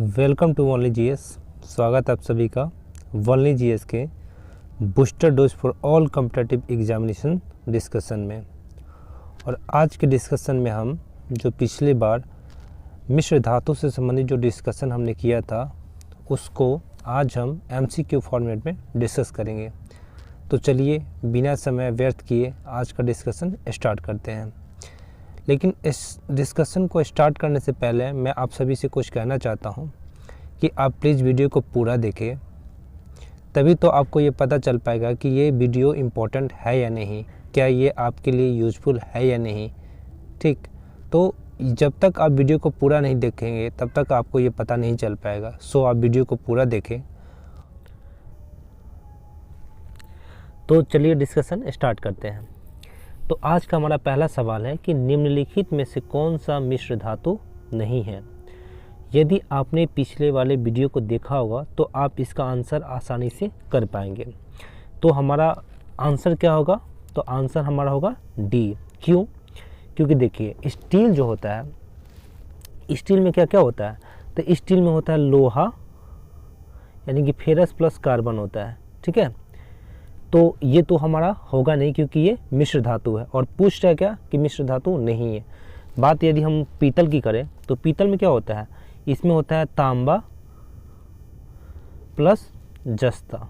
Welcome to only GS. स्वागत है आप सभी का वनली जीएस के booster dose for all competitive examination discussion में। और आज के डिस्कशन में हम जो पिछली बार मिश्र धातु से संबंधित जो डिस्कशन हमने किया था उसको आज हम एमसीक्यू फॉर्मेट में डिस्कस करेंगे। तो चलिए बिना समय व्यर्थ किए आज का डिस्कशन स्टार्ट करते हैं। लेकिन इस डिस्कशन को स्टार्ट करने से पहले मैं आप सभी से कुछ कहना चाहता हूं कि आप प्लीज़ वीडियो को पूरा देखें, तभी तो आपको ये पता चल पाएगा कि ये वीडियो इम्पोर्टेंट है या नहीं, क्या ये आपके लिए यूज़फुल है या नहीं। ठीक, तो जब तक आप वीडियो को पूरा नहीं देखेंगे तब तक आपको ये पता नहीं चल पाएगा। सो आप वीडियो को पूरा देखें। तो चलिए डिस्कशन स्टार्ट करते हैं। तो आज का हमारा पहला सवाल है कि निम्नलिखित में से कौन सा मिश्र धातु नहीं है। यदि आपने पिछले वाले वीडियो को देखा होगा तो आप इसका आंसर आसानी से कर पाएंगे। तो हमारा आंसर क्या होगा? तो आंसर हमारा होगा डी। क्यों? क्योंकि देखिए स्टील जो होता है, स्टील में क्या क्या होता है? तो स्टील में होता है लोहा, यानी कि फेरस प्लस कार्बन होता है। ठीक है, तो ये तो हमारा होगा नहीं क्योंकि ये मिश्र धातु है। और पूछता है क्या कि मिश्र धातु नहीं है। बात यदि हम पीतल की करें तो पीतल में क्या होता है? इसमें होता है तांबा प्लस जस्ता।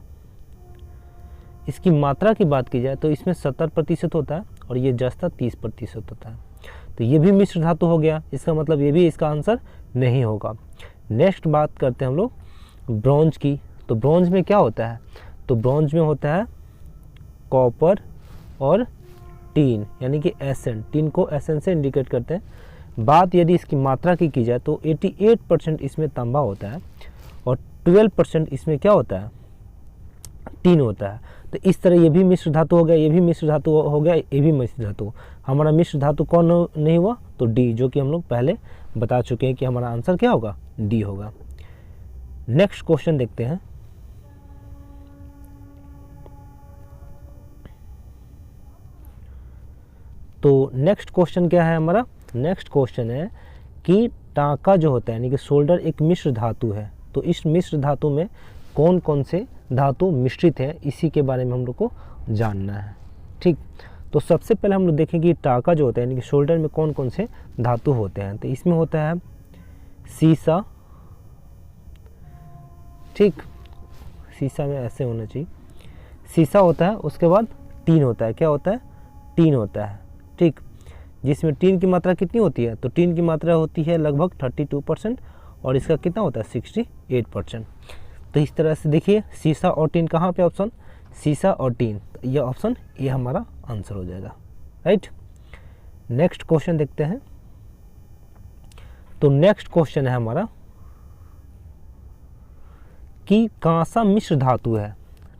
इसकी मात्रा की बात की जाए तो इसमें 70% होता है और ये जस्ता 30% होता है। तो ये भी मिश्र धातु हो गया, इसका मतलब ये भी इसका आंसर नहीं होगा। नेक्स्ट बात करते हैं हम लोग ब्रॉन्ज की। तो ब्रॉन्ज में क्या होता है? तो ब्रॉन्ज में होता है कॉपर और टीन, यानी कि एसएन। टीन को एसएन से इंडिकेट करते हैं। बात यदि इसकी मात्रा की जाए तो 88% इसमें तांबा होता है और 12% इसमें क्या होता है? टीन होता है। तो इस तरह ये भी मिश्र धातु हो गया, ये भी मिश्र धातु हो गया, ये भी मिश्र धातु। हमारा मिश्र धातु कौन नहीं हुआ? तो डी, जो कि हम लोग पहले बता चुके हैं कि हमारा आंसर क्या होगा? डी होगा। नेक्स्ट क्वेश्चन देखते हैं। तो नेक्स्ट क्वेश्चन क्या है हमारा? नेक्स्ट क्वेश्चन है कि टांका जो होता है यानी कि शोल्डर एक मिश्र धातु है। तो इस मिश्र धातु में कौन कौन से धातु मिश्रित है, इसी के बारे में हम लोग को जानना है। ठीक, तो सबसे पहले हम लोग देखें कि टांका जो होता है यानी कि शोल्डर में कौन कौन से धातु होते हैं। तो इसमें होता है सीसा। ठीक, सीसा में ऐसे होना चाहिए, सीसा होता है। उसके बाद टीन होता है। क्या होता है? टीन होता है। ठीक, जिसमें टीन की मात्रा कितनी होती है? तो टीन की मात्रा होती है लगभग 32% और इसका कितना होता है? 68%। तो इस तरह से देखिए सीसा और टीन कहाँ पे ऑप्शन? सीसा और टीन, तो ये ऑप्शन ये हमारा आंसर हो जाएगा। राइट, नेक्स्ट क्वेश्चन देखते हैं। तो नेक्स्ट क्वेश्चन है हमारा कि कांसा मिश्र धातु है।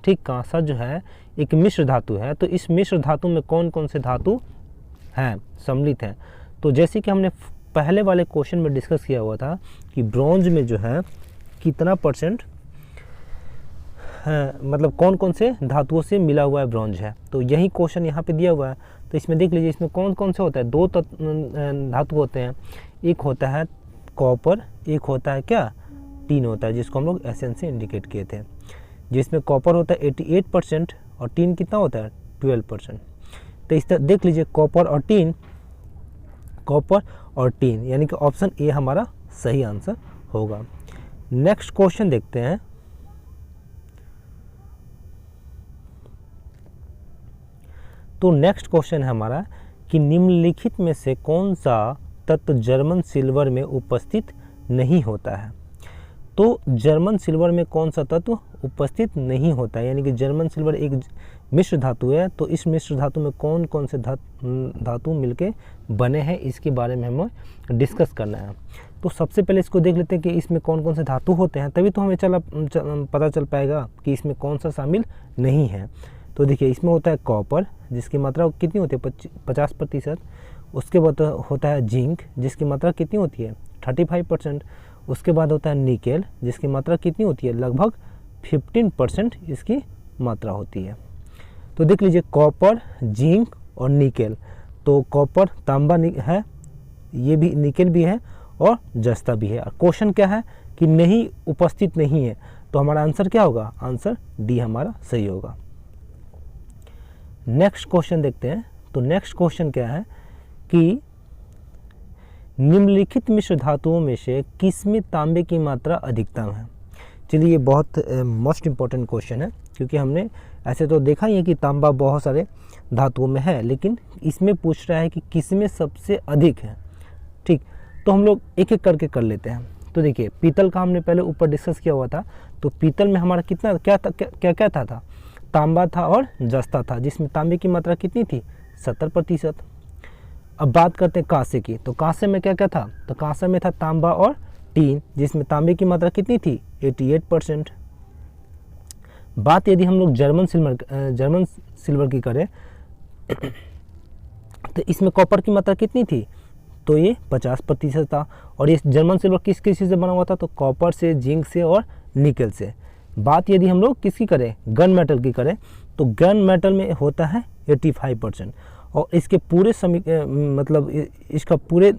ठीक, कांसा जो है एक मिश्र धातु है। तो इस मिश्र धातु में कौन कौन से धातु हैं, सम्मिलित हैं? तो जैसे कि हमने पहले वाले क्वेश्चन में डिस्कस किया हुआ था कि ब्रॉन्ज में जो है कितना परसेंट है, मतलब कौन कौन से धातुओं से मिला हुआ है ब्रॉन्ज है। तो यही क्वेश्चन यहाँ पे दिया हुआ है। तो इसमें देख लीजिए इसमें कौन कौन से होता है? दो धातु होते हैं। एक होता है कॉपर, एक होता है क्या? टीन होता है, जिसको हम लोग एसएन से इंडिकेट किए थे। जिसमें कॉपर होता है 88% और टीन कितना होता है? 12%। तो इस तरह देख लीजिए कॉपर और टीन, कॉपर और टीन, यानी कि ऑप्शन ए हमारा सही आंसर होगा। नेक्स्ट क्वेश्चन देखते हैं। तो नेक्स्ट क्वेश्चन है हमारा कि निम्नलिखित में से कौन सा तत्व जर्मन सिल्वर में उपस्थित नहीं होता है। तो जर्मन सिल्वर में कौन सा तत्व उपस्थित नहीं होता है, यानी कि जर्मन सिल्वर एक मिश्र धातु है। तो इस मिश्र धातु में कौन कौन से धातु मिलके बने हैं, इसके बारे में हमें डिस्कस करना है। तो सबसे पहले इसको देख लेते हैं कि इसमें कौन कौन से धातु होते हैं, तभी तो हमें पता चल पाएगा कि इसमें कौन सा शामिल नहीं है। तो देखिए इसमें होता है कॉपर, जिसकी मात्रा कितनी होती है? 50%। उसके बाद होता है जिंक, जिसकी मात्रा कितनी होती है? 35%। उसके बाद होता है निकेल, जिसकी मात्रा कितनी होती है? लगभग 15% इसकी मात्रा होती है। तो देख लीजिए कॉपर, जिंक और निकेल। तो कॉपर तांबा है, ये भी निकेल भी है और जस्ता भी है। क्वेश्चन क्या है कि नहीं, उपस्थित नहीं है, तो हमारा आंसर क्या होगा, आंसर डी हमारा सही होगा। नेक्स्ट क्वेश्चन देखते हैं। तो नेक्स्ट क्वेश्चन क्या है कि निम्नलिखित मिश्र धातुओं में से किसमें तांबे की मात्रा अधिकतम है। चलिए, ये बहुत मोस्ट इम्पॉर्टेंट क्वेश्चन है, क्योंकि हमने ऐसे तो देखा ही है कि तांबा बहुत सारे धातुओं में है, लेकिन इसमें पूछ रहा है कि किसमें सबसे अधिक है। ठीक, तो हम लोग एक एक करके कर लेते हैं। तो देखिए, पीतल का हमने पहले ऊपर डिस्कस किया हुआ था। तो पीतल में हमारा कितना क्या था, क्या था तांबा था और जस्ता था, जिसमें तांबे की मात्रा कितनी थी, 70%। अब बात करते हैं कांसे की। तो कांसे में क्या क्या था, तो कांसे में था तांबा और टीन, जिसमें तांबे की मात्रा कितनी थी, 88%। बात यदि हम लोग जर्मन सिल्वर की करें तो इसमें कॉपर की मात्रा कितनी थी, तो ये 50% था। और ये जर्मन सिल्वर किस चीज़ से बना हुआ था, तो कॉपर से, जिंक से और निकल से। बात यदि हम लोग किसकी करें, गन मेटल की करें, तो गन मेटल में होता है 85%। और इसके पूरे मतलब इसका पूरे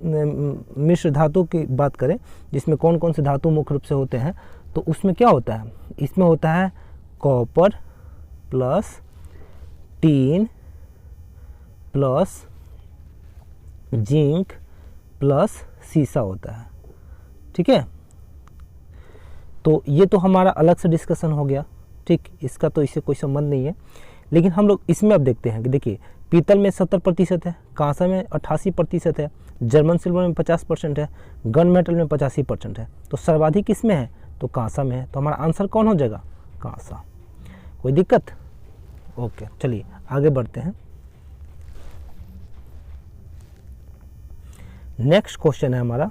मिश्र धातु की बात करें, जिसमें कौन कौन से धातु मुख्य रूप से होते हैं, तो उसमें क्या होता है, इसमें होता है copper plus tin plus zinc plus सीसा होता है। ठीक है, तो ये तो हमारा अलग से डिस्कशन हो गया। ठीक, इसका तो इससे कोई संबंध नहीं है। लेकिन हम लोग इसमें अब देखते हैं कि देखिए, पीतल में 70% है, कांसा में 88% है, जर्मन सिल्वर में 50% है, गन मेटल में 85% है। तो सर्वाधिक किसमें है, तो कांसा में है। तो हमारा आंसर कौन हो जाएगा, कांसा। कोई दिक्कत, ओके। चलिए आगे बढ़ते हैं। नेक्स्ट क्वेश्चन है हमारा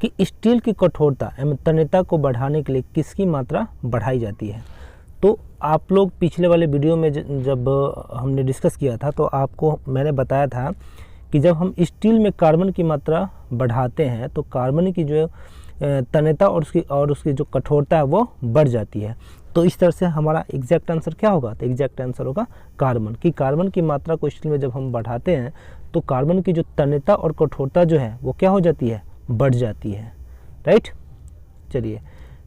कि स्टील की कठोरता एवं तन्यता को बढ़ाने के लिए किसकी मात्रा बढ़ाई जाती है। तो आप लोग पिछले वाले वीडियो में जब हमने डिस्कस किया था, तो आपको मैंने बताया था कि जब हम स्टील में कार्बन की मात्रा बढ़ाते हैं तो कार्बन की जो तन्यता और उसकी जो कठोरता है वो बढ़ जाती है। तो इस तरह से हमारा एग्जैक्ट आंसर क्या होगा, तो एग्जैक्ट आंसर होगा कार्बन की मात्रा को स्टील में जब हम बढ़ाते हैं तो कार्बन की जो तन्यता और कठोरता जो है वो क्या हो जाती है, बढ़ जाती है। राइट, चलिए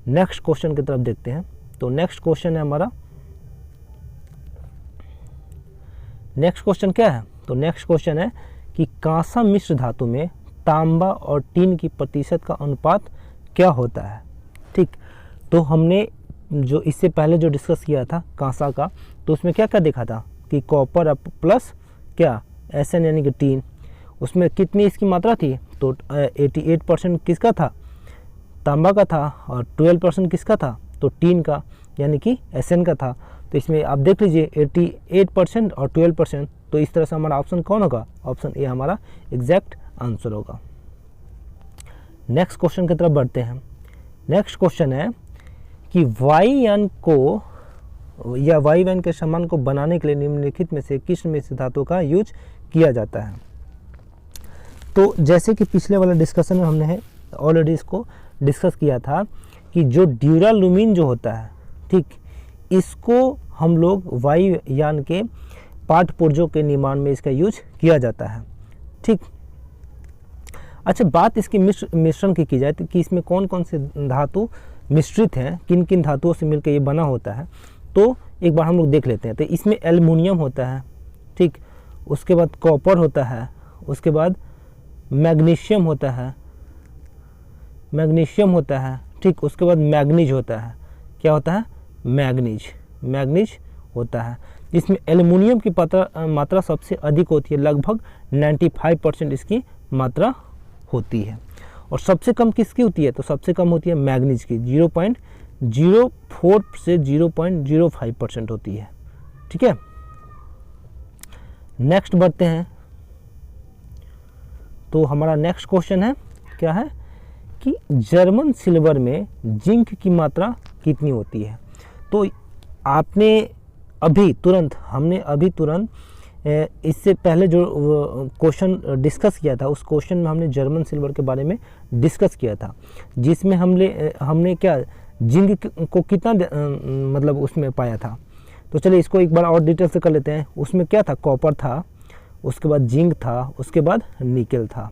नेक्स्ट क्वेश्चन की तरफ देखते हैं। तो नेक्स्ट क्वेश्चन है हमारा, नेक्स्ट क्वेश्चन क्या है, तो नेक्स्ट क्वेश्चन है कि कांसा मिश्र धातु में तांबा और टीन की प्रतिशत का अनुपात क्या होता है। ठीक, तो हमने जो इससे पहले जो डिस्कस किया था कांसा का, तो उसमें क्या क्या देखा था कि कॉपर प्लस क्या Sn यानी कि टीन, उसमें कितनी इसकी मात्रा थी, तो 88% किसका था, तांबा का था, और 12% किसका था, तो टीन का यानी कि Sn का था। तो इसमें आप देख लीजिए 88% और 12%, तो इस तरह से हमारा ऑप्शन कौन होगा, ऑप्शन ए हमारा एग्जैक्ट आंसर होगा। नेक्स्ट क्वेश्चन की तरफ बढ़ते हैं। नेक्स्ट क्वेश्चन है कि वायुयान को या वायुयान के सामान को बनाने के लिए निम्नलिखित में से किस मिश्र धातु का यूज किया जाता है। तो जैसे कि पिछले वाले डिस्कशन में हमने ऑलरेडी इसको डिस्कस किया था कि जो ड्यूरालुमिन जो होता है, ठीक, इसको हम लोग वायुयान के पार्ट पुर्जों के निर्माण में इसका यूज किया जाता है। ठीक, अच्छा, बात इसके मिश्रण की जाए तो कि इसमें कौन कौन से धातु मिश्रित हैं, किन किन धातुओं से मिलकर ये बना होता है, तो एक बार हम लोग देख लेते हैं। तो इसमें एल्युमिनियम होता है, ठीक, उसके बाद कॉपर होता है, उसके बाद मैग्नीशियम होता है, ठीक, उसके बाद मैग्नीज होता है। क्या होता है, मैग्नीज होता है, जिसमें एल्युमिनियम की मात्रा सबसे अधिक होती है, लगभग 95% इसकी मात्रा होती है। और सबसे कम किसकी होती है, तो सबसे कम होती है मैग्नीज की, 0.04 से 0.05% होती है। ठीक है, नेक्स्ट बढ़ते हैं। तो हमारा नेक्स्ट क्वेश्चन है क्या है कि जर्मन सिल्वर में जिंक की मात्रा कितनी होती है। तो हमने अभी तुरंत इससे पहले जो क्वेश्चन डिस्कस किया था, उस क्वेश्चन में हमने जर्मन सिल्वर के बारे में डिस्कस किया था, जिसमें हमने क्या जिंक को कितना मतलब उसमें पाया था। तो चलिए इसको एक बार और डिटेल से कर लेते हैं। उसमें क्या था, कॉपर था, उसके बाद जिंक था, उसके बाद निकेल था।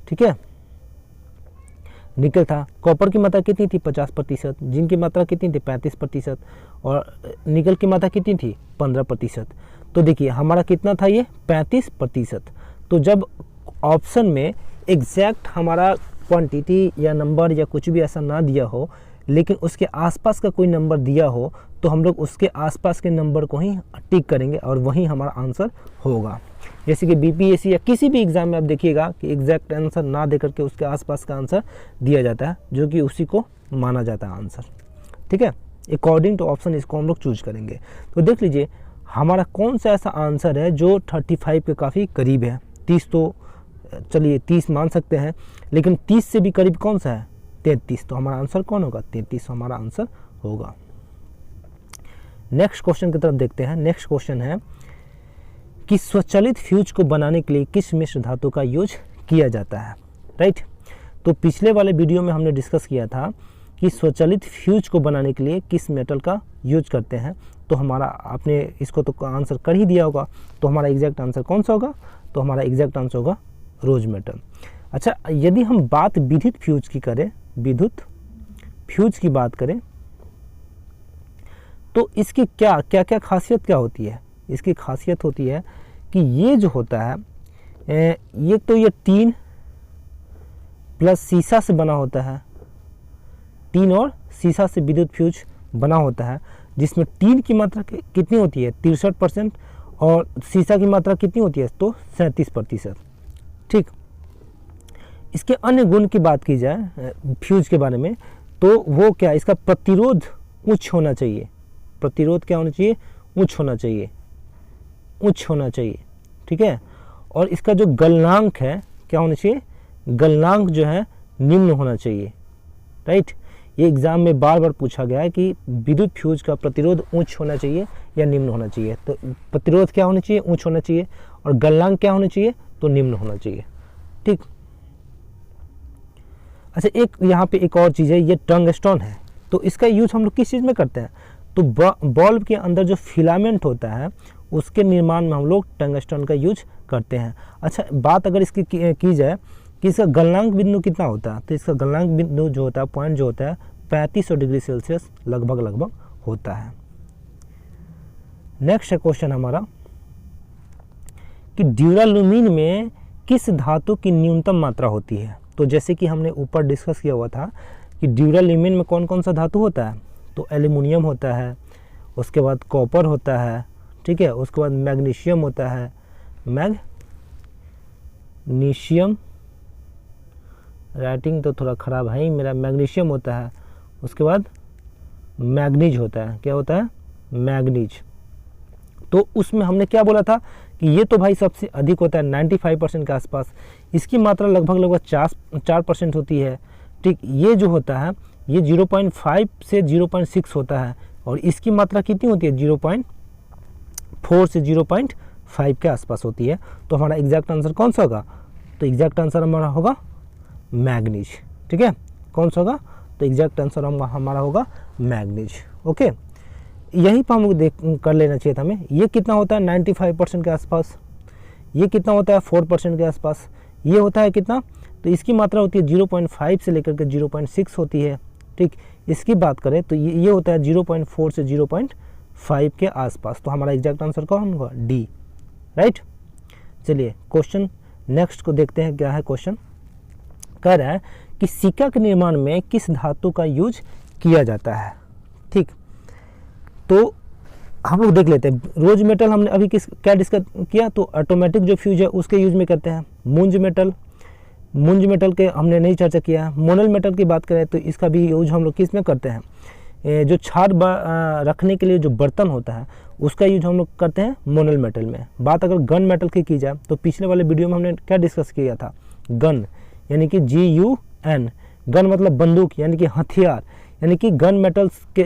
ठीक है, निकेल था। कॉपर की मात्रा कितनी थी? 50%। जिंक की मात्रा कितनी थी? 35%। और निकेल की मात्रा कितनी थी? 15%। तो देखिए हमारा कितना था ये? 35%। तो जब ऑप्शन में एग्जैक्ट हमारा क्वांटिटी या नंबर या कुछ भी ऐसा ना दिया हो, लेकिन उसके आसपास का कोई नंबर दिया हो, तो हम लोग उसके आसपास के नंबर को ही टिक करेंगे और वही हमारा आंसर होगा। जैसे कि बीपीएससी या किसी भी एग्जाम में आप देखिएगा कि एग्जैक्ट आंसर ना दे करके उसके आसपास का आंसर दिया जाता है, जो कि उसी को माना जाता है आंसर। ठीक है, अकॉर्डिंग टू ऑप्शन इसको हम लोग चूज करेंगे। तो देख लीजिए हमारा कौन सा ऐसा आंसर है जो 35 के काफ़ी करीब है। 30 तो चलिए 30 मान सकते हैं, लेकिन 30 से भी करीब कौन सा है? 33। तो हमारा आंसर कौन होगा? 33 हमारा आंसर होगा। नेक्स्ट क्वेश्चन की तरफ देखते हैं। नेक्स्ट क्वेश्चन है कि स्वचालित फ्यूज को बनाने के लिए किस मिश्र धातु का यूज किया जाता है? राइट। तो पिछले वाले वीडियो में हमने डिस्कस किया था कि स्वचालित फ्यूज को बनाने के लिए किस मेटल का यूज करते हैं। तो हमारा आपने इसको तो आंसर कर ही दिया होगा। तो हमारा एग्जैक्ट आंसर कौन सा होगा? तो हमारा एग्जैक्ट आंसर होगा रोज मेटल। अच्छा, यदि हम बात विद्युत फ्यूज की करें, विद्युत फ्यूज की बात करें, तो इसकी क्या क्या क्या खासियत क्या होती है? इसकी खासियत होती है कि ये जो होता है ये तो ये टीन प्लस सीसा से बना होता है। टीन और सीसा से विद्युत फ्यूज बना होता है, जिसमें टीन की मात्रा कितनी होती है? 63% और सीसा की मात्रा कितनी होती है? तो 37%। ठीक। इसके अन्य गुण की बात की जाए फ्यूज के बारे में, तो वो क्या? इसका प्रतिरोध उच्च होना चाहिए। प्रतिरोध क्या होना चाहिए? उच्च होना चाहिए, उच्च होना चाहिए। ठीक है। और इसका जो गलनांक है क्या होना चाहिए? गलनांक जो है निम्न होना चाहिए। राइट। ये एग्जाम में बार बार पूछा गया है कि विद्युत फ्यूज का प्रतिरोध उच्च होना चाहिए या निम्न होना चाहिए। तो प्रतिरोध क्या होना चाहिए? उच्च होना चाहिए। और गलनांक क्या होना चाहिए? तो निम्न होना चाहिए। ठीक। अच्छा, एक यहाँ पे एक और चीज़ है, ये टंगस्टन है। तो इसका यूज हम लोग किस चीज़ में करते हैं? तो बल्ब के अंदर जो फिलामेंट होता है उसके निर्माण में हम लोग टंगस्टन का यूज करते हैं। अच्छा, बात अगर इसकी की जाए कि इसका गलनांक बिंदु कितना होता है, तो इसका गलनांक बिंदु जो होता है, पॉइंट जो होता है 3500 डिग्री सेल्सियस लगभग होता है। नेक्स्ट क्वेश्चन हमारा कि ड्यूरालुमीन में किस धातु की न्यूनतम मात्रा होती है? तो जैसे कि हमने ऊपर डिस्कस किया हुआ था कि ड्यूरालुमीन में कौन कौन सा धातु होता है? तो एल्यूमिनियम होता है, उसके बाद कॉपर होता है। ठीक है। उसके बाद मैग्नीशियम होता है, मैग्नीशियम, राइटिंग तो थोड़ा ख़राब है ही मेरा, मैग्नीशियम होता है। उसके बाद मैग्नीज होता है। क्या होता है? मैग्नीज। तो उसमें हमने क्या बोला था कि ये तो भाई सबसे अधिक होता है 95% के आसपास। इसकी मात्रा लगभग 4% होती है। ठीक। ये जो होता है ये 0.5 से 0.6 होता है, और इसकी मात्रा कितनी होती है? 0.4 से 0.5 के आसपास होती है। तो हमारा एग्जैक्ट आंसर कौन सा होगा? तो एग्जैक्ट आंसर हमारा होगा मैग्नीज। ठीक है। कौन सा होगा? तो एग्जैक्ट आंसर हमारा होगा मैग्नीज। ओके, यहीं पर हम लोग देख कर लेना चाहिए था हमें। ये कितना होता है? 95% के आसपास। ये कितना होता है? 4% के आसपास। ये होता है कितना? तो इसकी मात्रा होती है 0.5 से लेकर के 0.6 होती है। ठीक। इसकी बात करें तो ये होता है 0.4 से 0.5 के आसपास। तो हमारा एग्जैक्ट आंसर कौन होगा? डी। राइट। चलिए क्वेश्चन नेक्स्ट को देखते हैं। क्या है क्वेश्चन? कह रहा है कि सिक्का के निर्माण में किस धातु का यूज किया जाता है? ठीक। तो हम लोग देख लेते हैं। रोज मेटल हमने अभी क्या डिस्कस किया? तो ऑटोमेटिक जो फ्यूज है उसके यूज में करते हैं। मुंज मेटल के हमने नहीं चर्चा किया। मोनल मेटल की बात करें तो इसका भी यूज हम लोग किस में करते हैं? जो छाड़ रखने के लिए जो बर्तन होता है उसका यूज हम लोग करते हैं मोनल मेटल में। बात अगर गन मेटल की जाए तो पिछले वाले वीडियो में हमने क्या डिस्कस किया था? गन यानी कि GUN, गन मतलब बंदूक यानी कि हथियार, यानी कि गन मेटल्स के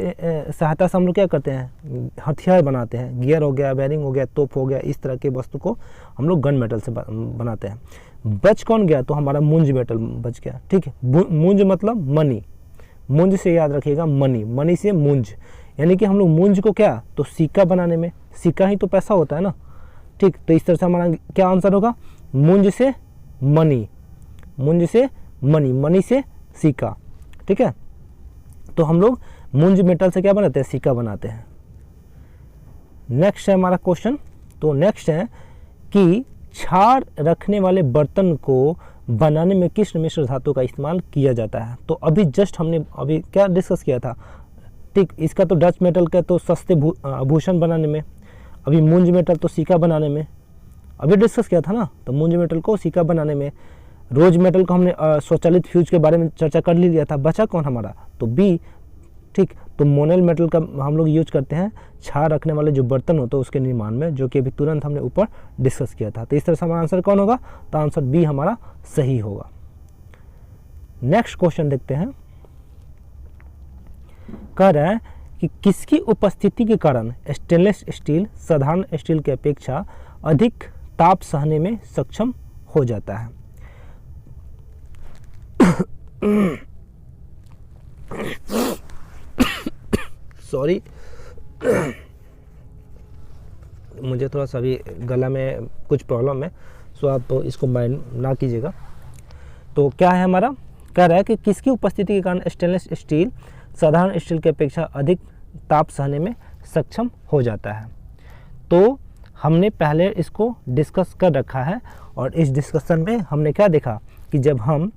सहायता से हम लोग क्या करते हैं? हथियार बनाते हैं। गियर हो गया, बेरिंग हो गया, तोप हो गया, इस तरह के वस्तु को हम लोग गन मेटल से बनाते हैं। बच कौन गया? तो हमारा मुंज मेटल बच गया। ठीक है। मुंज मतलब मनी, मुंज से याद रखिएगा मनी, मनी से मुंज, यानी कि हम लोग मुंज को क्या? तो सिक्का बनाने में, सिक्का ही तो पैसा होता है ना, ठीक, तो इस तरह से हमारा क्या आंसर होगा, मुंज से मनी, मुंज से मनी, मनी से सिक्का। ठीक है, तो हम लोग मुंज मेटल से क्या बनाते हैं, सिक्का बनाते हैं। नेक्स्ट है हमारा क्वेश्चन, तो नेक्स्ट है कि क्षार रखने वाले बर्तन को बनाने में किस मिश्र धातु का इस्तेमाल किया जाता है। तो अभी जस्ट हमने अभी क्या डिस्कस किया था, ठीक, इसका तो डच मेटल का तो सस्ते आभूषण बनाने में, अभी मुंज मेटल तो सिक्का बनाने में अभी डिस्कस किया था ना। तो मुंज मेटल को सिक्का बनाने में, रोज मेटल को हमने स्वचालित फ्यूज के बारे में चर्चा कर लिया था। बचा कौन हमारा, तो बी। ठीक, तो मोनेल मेटल का हम लोग यूज करते हैं क्षार रखने वाले जो बर्तन होते हैं उसके निर्माण में, जो कि अभी तुरंत हमने ऊपर डिस्कस किया था। तो इस तरह से हमारा आंसर कौन होगा, तो आंसर बी हमारा सही होगा। नेक्स्ट क्वेश्चन देखते हैं, कह रहा है कि किसकी उपस्थिति के कारण स्टेनलेस स्टील साधारण स्टील की अपेक्षा अधिक ताप सहने में सक्षम हो जाता है। सॉरी, मुझे थोड़ा सा भी गला में कुछ प्रॉब्लम है, सो आप इसको माइंड ना कीजिएगा। तो क्या है हमारा, कह रहा है कि किसकी उपस्थिति के कारण स्टेनलेस स्टील साधारण स्टील की अपेक्षा अधिक ताप सहने में सक्षम हो जाता है। तो हमने पहले इसको डिस्कस कर रखा है, और इस डिस्कशन में हमने क्या देखा कि जब हम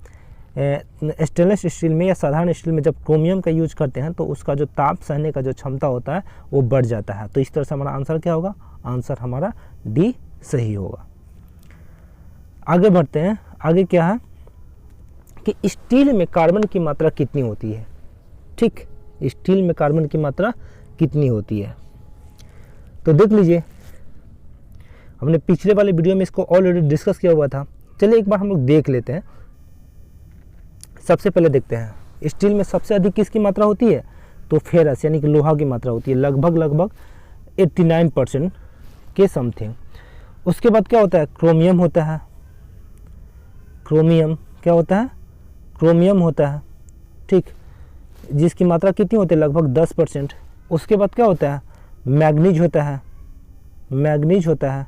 स्टेनलेस स्टील में या साधारण स्टील में जब क्रोमियम का यूज करते हैं तो उसका जो ताप सहने का जो क्षमता होता है वो बढ़ जाता है। तो इस तरह से हमारा आंसर क्या होगा, आंसर हमारा डी सही होगा। आगे बढ़ते हैं, आगे क्या है कि स्टील में कार्बन की मात्रा कितनी होती है। ठीक, स्टील में कार्बन की मात्रा कितनी होती है, तो देख लीजिए, हमने पिछले वाले वीडियो में इसको ऑलरेडी डिस्कस किया हुआ था। चलिए एक बार हम लोग देख लेते हैं। सबसे पहले देखते हैं स्टील में सबसे अधिक किसकी मात्रा होती है, तो फेरस यानी कि लोहा की मात्रा होती है, लगभग 89% के समथिंग। उसके बाद क्या होता है, क्रोमियम होता है, क्रोमियम क्या होता है, क्रोमियम होता है, ठीक, जिसकी मात्रा कितनी होती है, लगभग 10%। उसके बाद क्या होता है, मैग्नीज होता है, मैग्नीज होता है,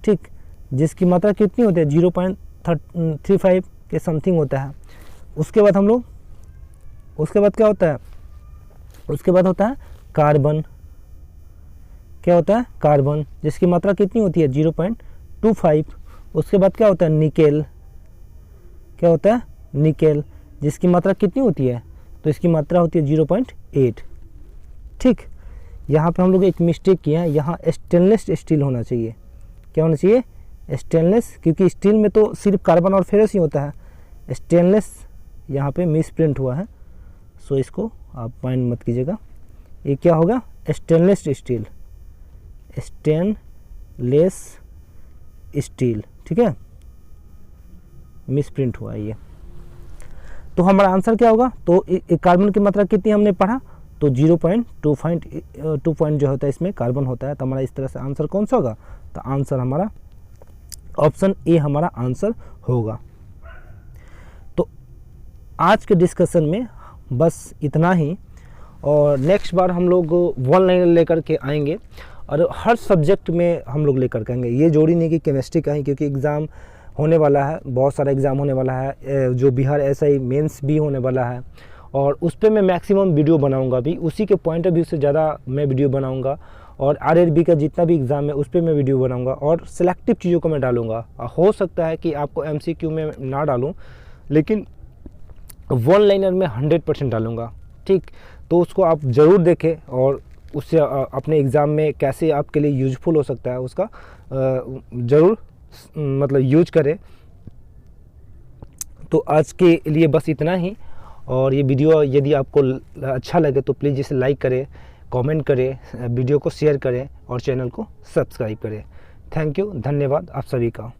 ठीक, जिसकी मात्रा कितनी होती है, 0.35 के समथिंग होता है। उसके बाद हम लोग, उसके बाद क्या होता है, उसके बाद होता है कार्बन, क्या होता है, कार्बन, जिसकी मात्रा कितनी होती है, 0.25। उसके बाद क्या होता है, निकेल, क्या होता है, निकेल, जिसकी मात्रा कितनी होती है, तो इसकी मात्रा होती है 0.8। ठीक, यहाँ पे हम लोग एक मिस्टेक किए हैं, यहाँ स्टेनलेस स्टील होना चाहिए, क्या होना चाहिए, स्टेनलेस, क्योंकि स्टील में तो सिर्फ कार्बन और फेरस ही होता है, स्टेनलेस यहाँ पे मिस प्रिंट हुआ है, सो इसको आप माइंड मत कीजिएगा। ये क्या होगा, स्टेनलेस स्टील, स्टेनलेस स्टील, ठीक है, मिस प्रिंट हुआ है ये। तो हमारा आंसर क्या होगा, तो कार्बन की मात्रा कितनी हमने पढ़ा, तो 0.2 पॉइंट जो होता है इसमें कार्बन होता है। तो हमारा इस तरह से आंसर कौन सा होगा, तो आंसर हमारा ऑप्शन ए हमारा आंसर होगा। तो आज के डिस्कशन में बस इतना ही, और नेक्स्ट बार हम लोग वन लाइनर लेकर के आएंगे, और हर सब्जेक्ट में हम लोग लेकर के आएंगे। ये जोड़ी नहीं कि केमिस्ट्री का ही, क्योंकि एग्ज़ाम होने वाला है, बहुत सारा एग्ज़ाम होने वाला है, जो बिहार एसआई मेंस भी होने वाला है, और उस पर मैं मैक्सिमम वीडियो बनाऊंगा भी, उसी के पॉइंट ऑफ व्यू से ज़्यादा मैं वीडियो बनाऊंगा। और आरआरबी का जितना भी एग्ज़ाम है उस पर मैं वीडियो बनाऊंगा, और सिलेक्टिव चीज़ों को मैं डालूंगा। हो सकता है कि आपको एमसीक्यू में ना डालूं, लेकिन वन लाइनर में 100% डालूंगा। ठीक, तो उसको आप ज़रूर देखें, और उससे अपने एग्ज़ाम में कैसे आपके लिए यूजफुल हो सकता है उसका ज़रूर मतलब यूज करें। तो आज के लिए बस इतना ही, और ये वीडियो यदि आपको अच्छा लगे तो प्लीज़ इसे लाइक करें, कमेंट करें, वीडियो को शेयर करें, और चैनल को सब्सक्राइब करें। थैंक यू, धन्यवाद आप सभी का।